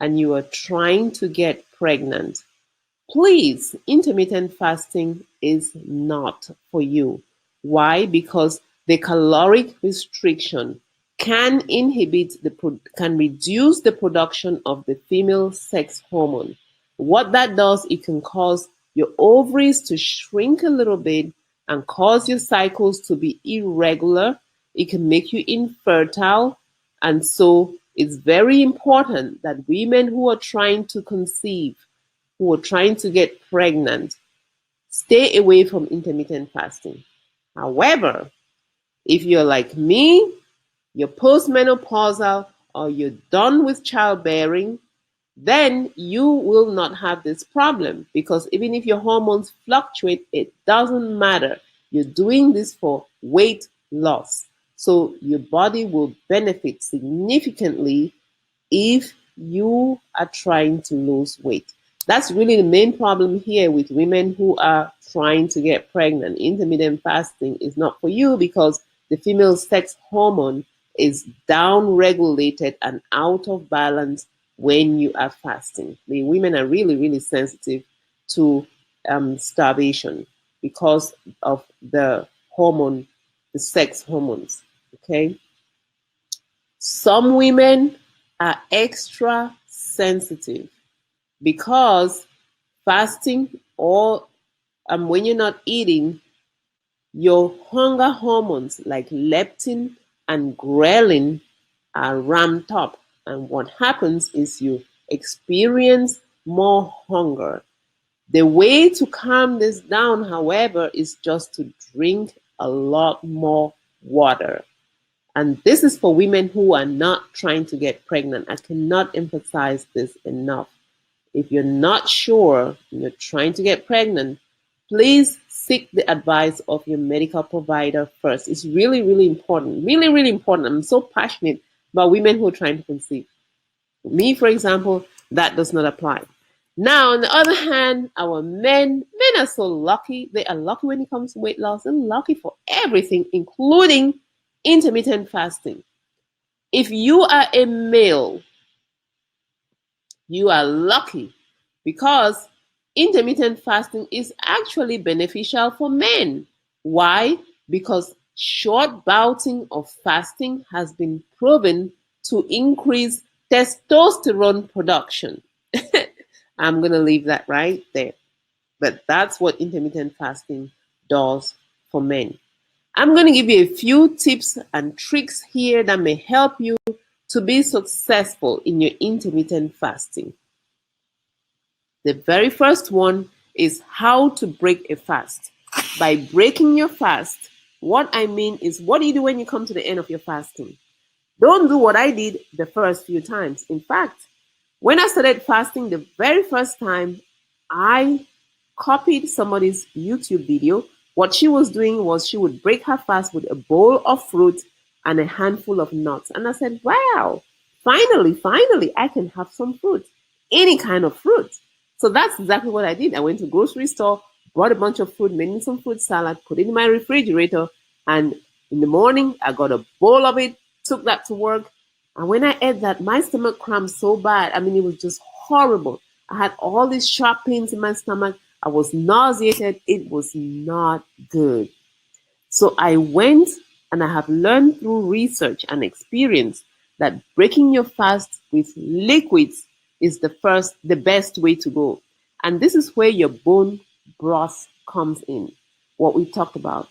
and you are trying to get pregnant, please, intermittent fasting is not for you. Why? Because the caloric restriction can can reduce the production of the female sex hormone. What that does, it can cause your ovaries to shrink a little bit and cause your cycles to be irregular. It can make you infertile. And so it's very important that women who are trying to conceive, who are trying to get pregnant, stay away from intermittent fasting. However, if you're like me, you're postmenopausal, or you're done with childbearing, then you will not have this problem, because even if your hormones fluctuate, it doesn't matter. You're doing this for weight loss. So your body will benefit significantly if you are trying to lose weight. That's really the main problem here with women who are trying to get pregnant. Intermittent fasting is not for you because the female sex hormone is down regulated and out of balance when you are fasting. The women are really, really sensitive to starvation because of the hormone, the sex hormones. Okay. Some women are extra sensitive because fasting or when you're not eating, your hunger hormones like leptin and ghrelin are ramped up. And what happens is you experience more hunger. The way to calm this down, however, is just to drink a lot more water. And this is for women who are not trying to get pregnant. I cannot emphasize this enough. If you're not sure you're trying to get pregnant, please seek the advice of your medical provider first. It's really, really important. Really, really important. I'm so passionate about women who are trying to conceive. Me, for example, that does not apply. Now, on the other hand, our men are so lucky. They are lucky when it comes to weight loss and lucky for everything, including intermittent fasting. If you are a male, you are lucky because intermittent fasting is actually beneficial for men. Why? Because short bouting of fasting has been proven to increase testosterone production. I'm going to leave that right there. But that's what intermittent fasting does for men. I'm going to give you a few tips and tricks here that may help you to be successful in your intermittent fasting. The very first one is how to break a fast. By breaking your fast, what I mean is, what do you do when you come to the end of your fasting? Don't do what I did the first few times. In fact, when I started fasting the very first time, I copied somebody's YouTube video. What she was doing was she would break her fast with a bowl of fruit and a handful of nuts. And I said, wow, finally, I can have some fruit, any kind of fruit. So that's exactly what I did. I went to the grocery store, bought a bunch of fruit, made some fruit salad, put it in my refrigerator, and in the morning, I got a bowl of it, took that to work. And when I ate that, my stomach cramped so bad. I mean, it was just horrible. I had all these sharp pains in my stomach. I was nauseated. It was not good. So I went, and I have learned through research and experience that breaking your fast with liquids is the best way to go. And this is where your bone broth comes in, what we talked about.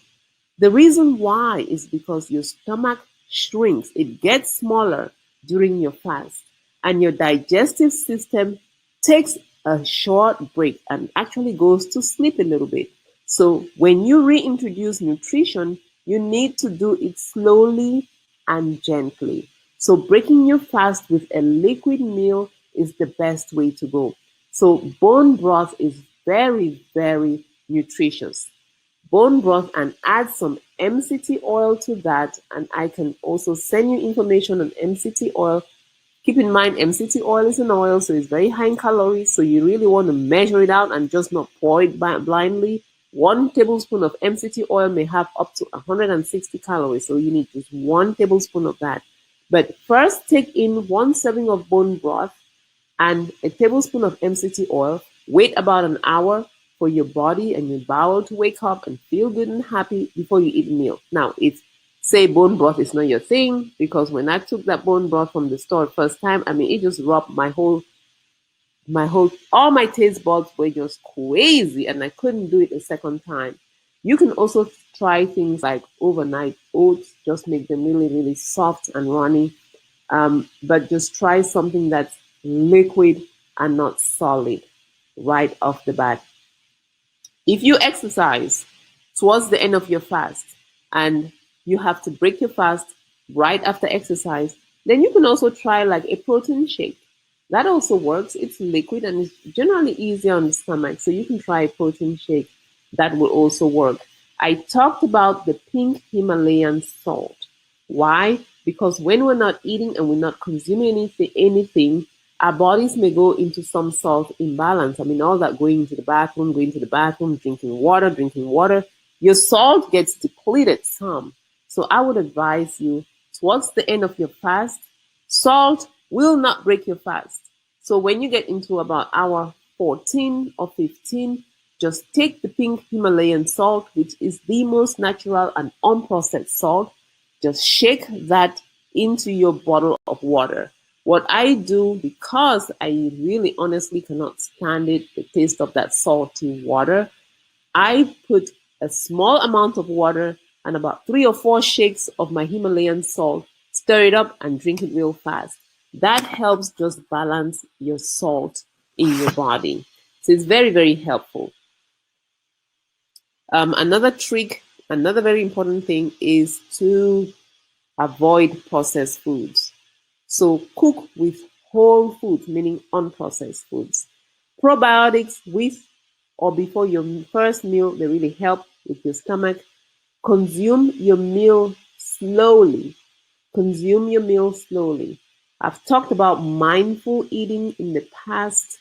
The reason why is because your stomach shrinks. It gets smaller during your fast, and your digestive system takes a short break and actually goes to sleep a little bit. So when you reintroduce nutrition, you need to do it slowly and gently. So breaking your fast with a liquid meal is the best way to go. So bone broth is very, very nutritious. Bone broth, and add some MCT oil to that, and I can also send you information on MCT oil. Keep in mind, MCT oil is an oil, so it's very high in calories, so you really want to measure it out and just not pour it blindly. 1 tablespoon of MCT oil may have up to 160 calories, so you need just 1 tablespoon of that. But first, take in 1 serving of bone broth and a tablespoon of MCT oil. Wait about an hour for your body and your bowel to wake up and feel good and happy before you eat a meal. Now, if say bone broth is not your thing, because when I took that bone broth from the store first time, I mean, it just rubbed all my taste buds were just crazy, and I couldn't do it a second time. You can also try things like overnight oats, just make them really, really soft and runny. But just try something that's liquid and not solid right off the bat. If you exercise towards the end of your fast and you have to break your fast right after exercise, then you can also try like a protein shake. That also works. It's liquid and it's generally easier on the stomach. So you can try a protein shake. That will also work. I talked about the pink Himalayan salt. Why? Because when we're not eating and we're not consuming anything, our bodies may go into some salt imbalance. I mean, all that going to the bathroom, drinking water, your salt gets depleted some. So I would advise you towards the end of your fast, salt will not break your fast. So when you get into about hour 14 or 15, just take the pink Himalayan salt, which is the most natural and unprocessed salt. Just shake that into your bottle of water. What I do, because I really honestly cannot stand it, the taste of that salty water, I put a small amount of water and about 3 or 4 shakes of my Himalayan salt, stir it up and drink it real fast. That helps just balance your salt in your body. So it's very, very helpful. Another trick, another very important thing is to avoid processed foods. So cook with whole foods, meaning unprocessed foods. Probiotics with or before your first meal, they really help with your stomach. Consume your meal slowly. Consume your meal slowly. I've talked about mindful eating in the past.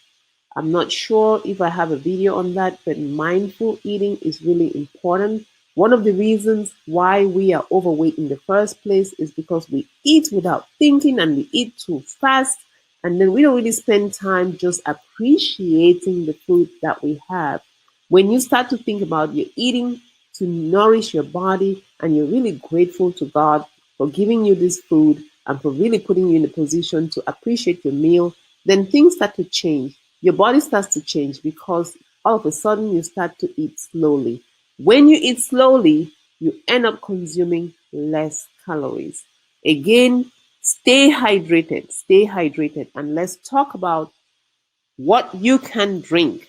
I'm not sure if I have a video on that, but mindful eating is really important. One of the reasons why we are overweight in the first place is because we eat without thinking and we eat too fast, and then we don't really spend time just appreciating the food that we have. When you start to think about your eating to nourish your body and you're really grateful to God for giving you this food and for really putting you in a position to appreciate your meal, then things start to change. Your body starts to change because all of a sudden you start to eat slowly. When you eat slowly, you end up consuming less calories. Again, stay hydrated, and let's talk about what you can drink.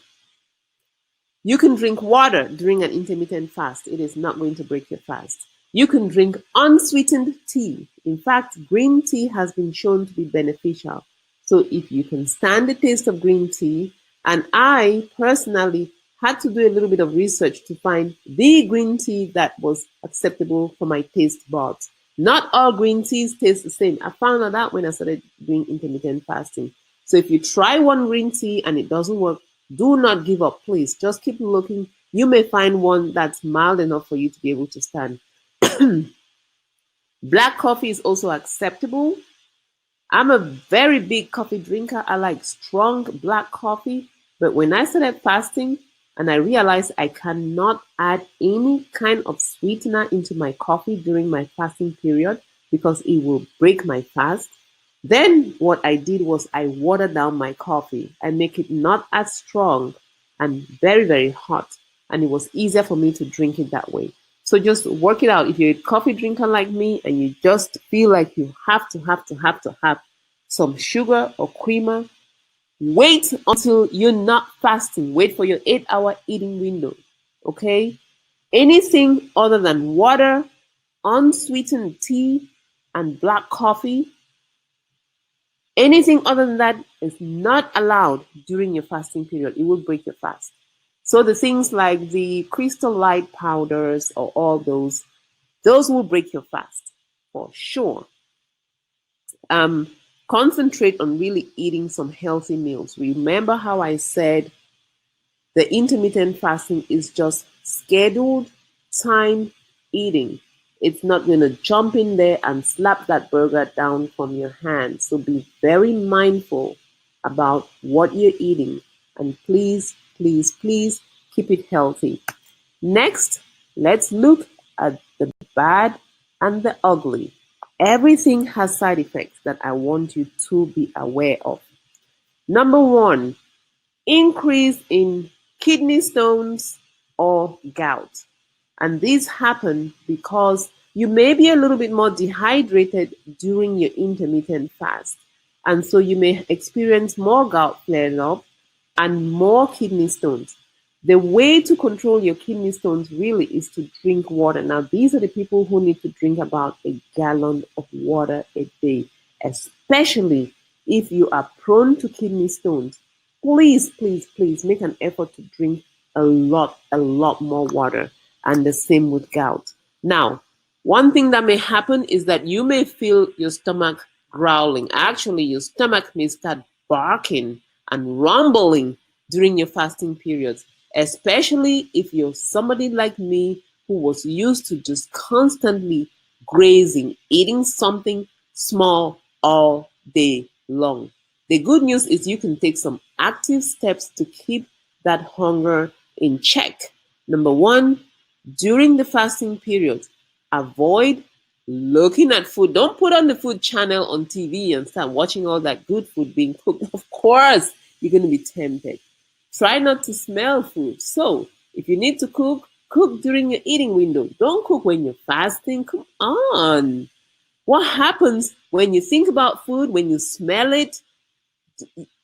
You can drink water during an intermittent fast. It is not going to break your fast. You can drink unsweetened tea. In fact, green tea has been shown to be beneficial. So if you can stand the taste of green tea, and I personally had to do a little bit of research to find the green tea that was acceptable for my taste buds. Not all green teas taste the same. I found out that when I started doing intermittent fasting. So if you try one green tea and it doesn't work, do not give up, please. Just keep looking. You may find one that's mild enough for you to be able to stand. Black coffee is also acceptable. I'm a very big coffee drinker. I like strong black coffee. But when I started fasting and I realized I cannot add any kind of sweetener into my coffee during my fasting period because it will break my fast, then what I did was I watered down my coffee. I make it not as strong and very, very hot. And it was easier for me to drink it that way. So just work it out. If you're a coffee drinker like me and you just feel like you have to have some sugar or creamer, wait until you're not fasting. Wait for your 8-hour eating window. Okay? Anything other than water, unsweetened tea, and black coffee, anything other than that is not allowed during your fasting period. It will break your fast. So the things like the crystal light powders or all those will break your fast for sure. Concentrate on really eating some healthy meals. Remember how I said the intermittent fasting is just scheduled time eating. It's not going to jump in there and slap that burger down from your hand. So be very mindful about what you're eating. And please, please, please keep it healthy. Next, let's look at the bad and the ugly. Everything has side effects that I want you to be aware of. Number 1, increase in kidney stones or gout. And these happen because you may be a little bit more dehydrated during your intermittent fast. And so you may experience more gout flaring up and more kidney stones. The way to control your kidney stones really is to drink water. Now, these are the people who need to drink about a gallon of water a day, especially if you are prone to kidney stones, please, please, please make an effort to drink a lot more water. And the same with gout. Now, one thing that may happen is that you may feel your stomach growling. Actually, your stomach may start barking and rumbling during your fasting periods, especially if you're somebody like me who was used to just constantly grazing, eating something small all day long. The good news is you can take some active steps to keep that hunger in check. Number one, during the fasting period, avoid looking at food. Don't put on the food channel on TV and start watching all that good food being cooked. Of course, you're going to be tempted. Try not to smell food. So, if you need to cook, cook during your eating window. Don't cook when you're fasting. Come on. What happens when you think about food, when you smell it?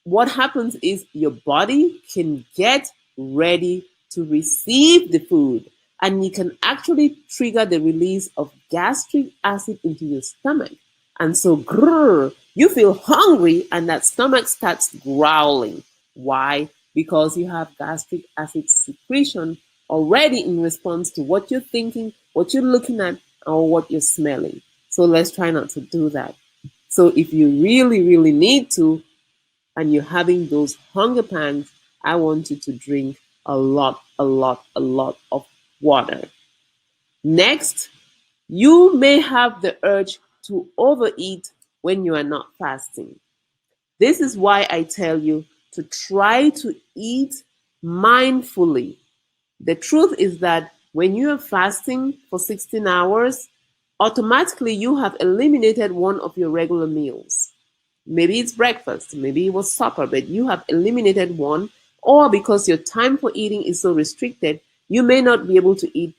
What happens is your body can get ready to receive the food, and you can actually trigger the release of gastric acid into your stomach. And so, grrr, you feel hungry and that stomach starts growling. Why? Because you have gastric acid secretion already in response to what you're thinking, what you're looking at, or what you're smelling. So let's try not to do that. So if you really need to, and you're having those hunger pangs, I want you to drink a lot of water. Next, you may have the urge to overeat when you are not fasting. This is why I tell you to try to eat mindfully. The truth is that when you are fasting for 16 hours, automatically you have eliminated one of your regular meals. Maybe it's breakfast, maybe it was supper, but you have eliminated one, or because your time for eating is so restricted, you may not be able to eat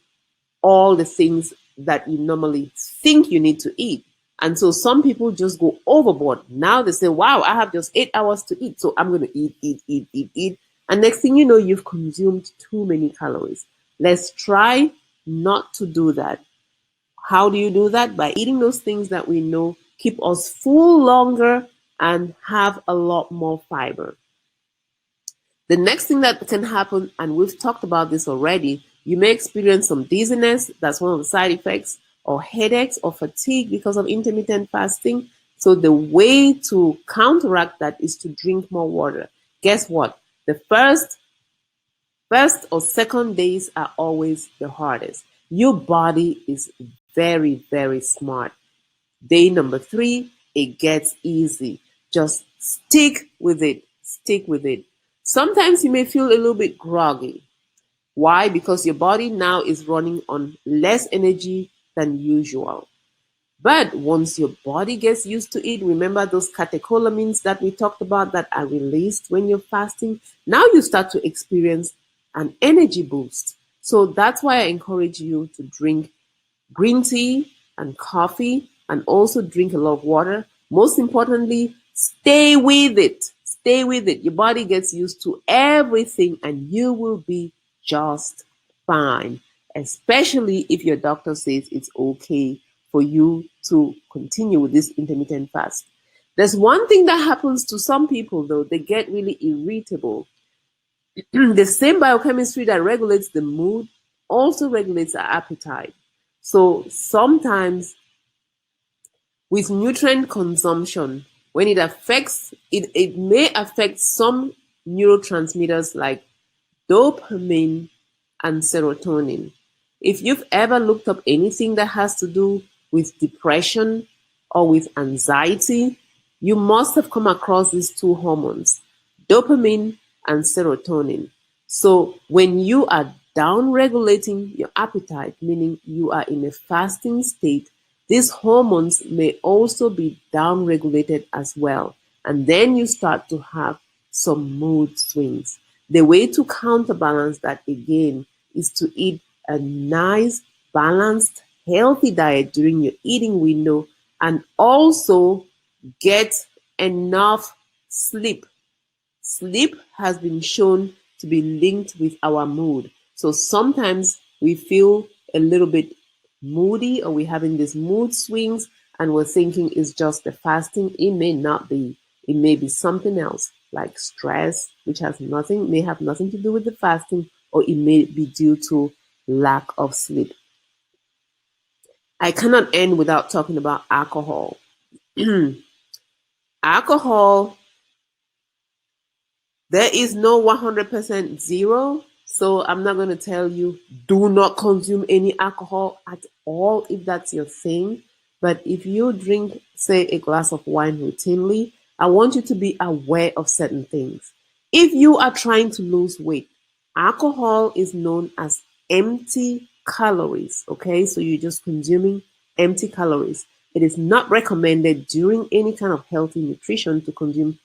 all the things that you normally think you need to eat. And so some people just go overboard. Now they say, wow, I have just 8 hours to eat, so I'm going to eat. And next thing you know, you've consumed too many calories. Let's try not to do that. How do you do that? By eating those things that we know keep us full longer and have a lot more fiber. The next thing that can happen, and we've talked about this already, you may experience some dizziness. That's one of the side effects, or headaches or fatigue because of intermittent fasting. So the way to counteract that is to drink more water. Guess what? The first or second days are always the hardest. Your body is very smart. Day number 3, it gets easy. Just stick with it. Sometimes you may feel a little bit groggy. Why? Because your body now is running on less energy than usual. But once your body gets used to it, remember those catecholamines that we talked about that are released when you're fasting? Now you start to experience an energy boost. So that's why I encourage you to drink green tea and coffee, and also drink a lot of water. Most importantly, stay with it. Your body gets used to everything and you will be just fine, especially if your doctor says it's okay for you to continue with this intermittent fast. There's one thing that happens to some people though, they get really irritable. The same biochemistry that regulates the mood also regulates our appetite. So sometimes with nutrient consumption, when it may affect some neurotransmitters like dopamine and serotonin. If you've ever looked up anything that has to do with depression or with anxiety, you must have come across these two hormones, dopamine and serotonin. So when you are down regulating your appetite, meaning you are in a fasting state, these hormones may also be down regulated as well. And then you start to have some mood swings. The way to counterbalance that again is to eat a nice, balanced, healthy diet during your eating window, and also get enough sleep. Sleep has been shown to be linked with our mood. So sometimes we feel a little bit moody, or we're having these mood swings and we're thinking it's just the fasting. It may not be. It may be something else like stress, which may have nothing to do with the fasting, or it may be due to lack of sleep. I cannot end without talking about alcohol. Alcohol, there is no 100% zero. So I'm not going to tell you do not consume any alcohol at all if that's your thing. But if you drink, say, a glass of wine routinely, I want you to be aware of certain things. If you are trying to lose weight, alcohol is known as empty calories. Okay, so you're just consuming empty calories. It is not recommended during any kind of healthy nutrition to consume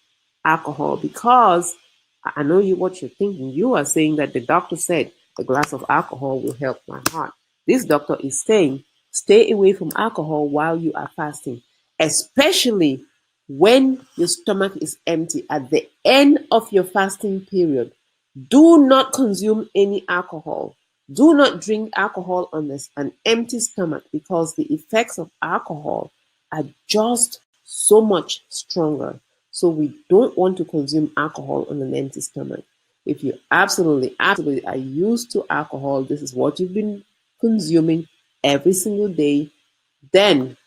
alcohol, because I know what you're thinking. You are saying that the doctor said a glass of alcohol will help my heart. This doctor is saying stay away from alcohol while you are fasting, especially when your stomach is empty at the end of your fasting period. Do not consume any alcohol. Do not drink alcohol on an empty stomach, because the effects of alcohol are just so much stronger. So we don't want to consume alcohol on an empty stomach. If you absolutely are used to alcohol, this is what you've been consuming every single day, then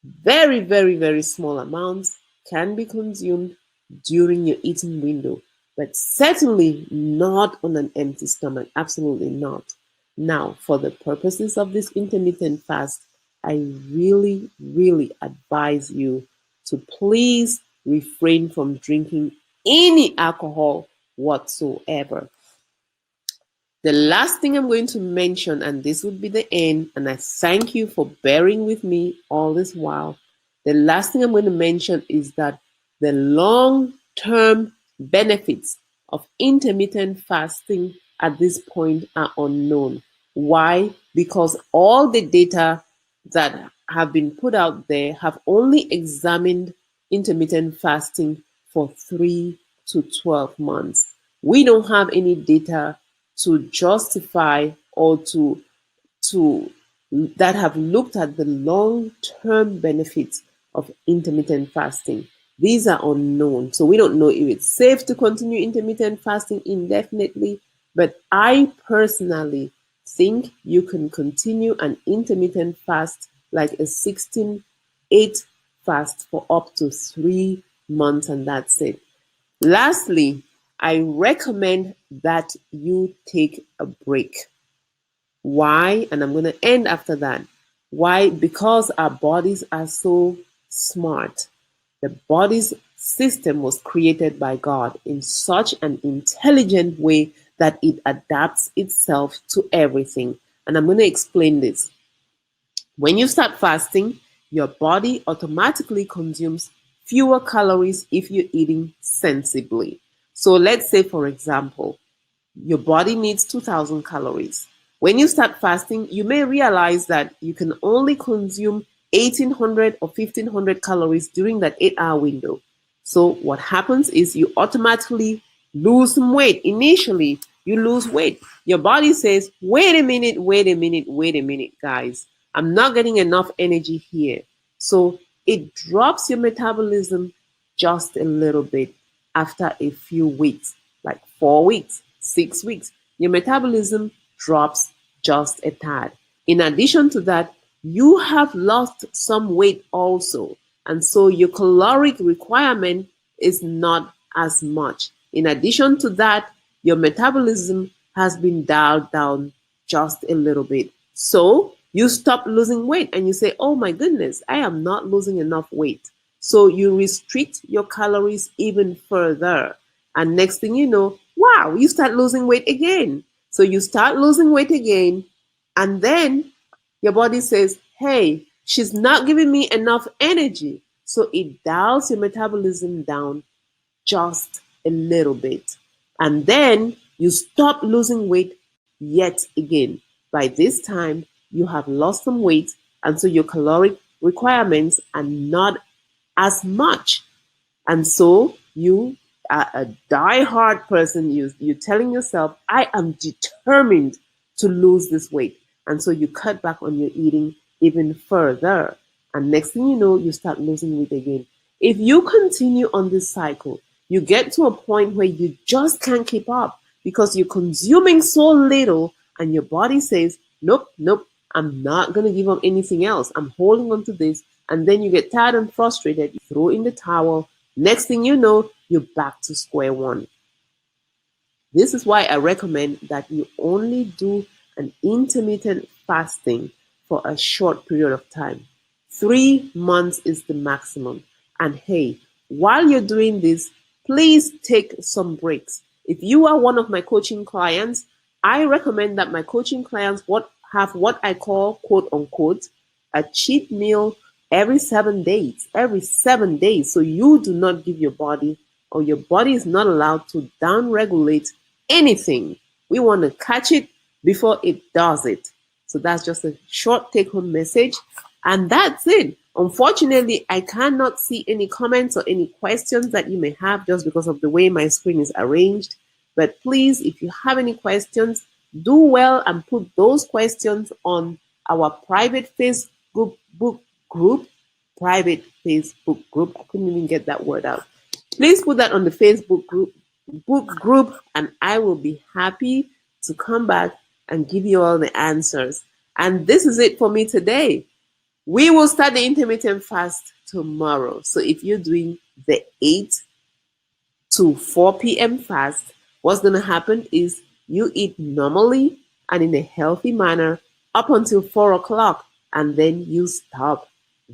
very, very, very small amounts can be consumed during your eating window, but certainly not on an empty stomach. Absolutely not. Now, for the purposes of this intermittent fast, I really, really advise you to please refrain from drinking any alcohol whatsoever. The last thing I'm going to mention, and this would be the end, and I thank you for bearing with me all this while. The last thing I'm going to mention is that the long-term benefits of intermittent fasting at this point are unknown. Why? Because all the data that have been put out there have only examined intermittent fasting for 3 to 12 months. We don't have any data to justify or to that have looked at the long-term benefits of intermittent fasting. These are unknown. So we don't know if it's safe to continue intermittent fasting indefinitely, but I personally think you can continue an intermittent fast like a 16-8 fast for up to 3 months, and that's it. Lastly, I recommend that you take a break. Why? And I'm going to end after that. Why? Because our bodies are so smart. The body's system was created by God in such an intelligent way that it adapts itself to everything. And I'm going to explain this. When you start fasting, your body automatically consumes fewer calories if you're eating sensibly. So let's say, for example, your body needs 2,000 calories. When you start fasting, you may realize that you can only consume 1,800 or 1,500 calories during that 8-hour window. So what happens is you automatically lose some weight. Initially, you lose weight. Your body says, wait a minute, guys. I'm not getting enough energy here. So it drops your metabolism just a little bit after a few weeks, like 4 weeks, 6 weeks. Your metabolism drops just a tad. In addition to that, you have lost some weight also. And so your caloric requirement is not as much. In addition to that, your metabolism has been dialed down just a little bit. So you stop losing weight and you say, oh my goodness, I am not losing enough weight. So you restrict your calories even further. And next thing you know, wow, you start losing weight again. So you start losing weight again. And then your body says, hey, she's not giving me enough energy. So it dials your metabolism down just a little bit. And then you stop losing weight yet again. By this time, you have lost some weight, and so your caloric requirements are not as much. And so you are a die-hard person. You're telling yourself, I am determined to lose this weight. And so you cut back on your eating even further. And next thing you know, you start losing weight again. If you continue on this cycle, you get to a point where you just can't keep up because you're consuming so little and your body says, nope, nope, I'm not going to give up anything else. I'm holding on to this. And then you get tired and frustrated, you throw in the towel. Next thing you know, you're back to square one. This is why I recommend that you only do an intermittent fasting for a short period of time. 3 months is the maximum. And hey, while you're doing this, please take some breaks. If you are one of my coaching clients, I recommend that my coaching clients have what I call, quote unquote, a cheat meal every 7 days. Every 7 days. So you do not give your body, or your body is not allowed to down-regulate anything. We want to catch it before it does it. So that's just a short take-home message. And that's it. Unfortunately, I cannot see any comments or any questions that you may have just because of the way my screen is arranged. But please, if you have any questions, do well and put those questions on our private Facebook group. Private Facebook group. I couldn't even get that word out. Please put that on the Facebook group, and I will be happy to come back and give you all the answers. And this is it for me today. We will start the intermittent fast tomorrow. So if you're doing the 8 to 4 p.m. fast, what's going to happen is you eat normally and in a healthy manner up until 4 o'clock, and then you stop.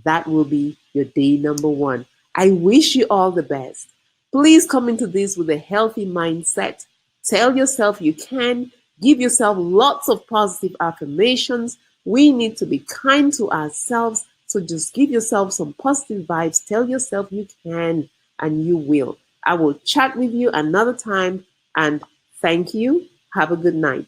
That will be your day number 1. I wish you all the best. Please come into this with a healthy mindset. Tell yourself you can. Give yourself lots of positive affirmations. We need to be kind to ourselves. So just give yourself some positive vibes. Tell yourself you can, and you will. I will chat with you another time, and thank you. Have a good night.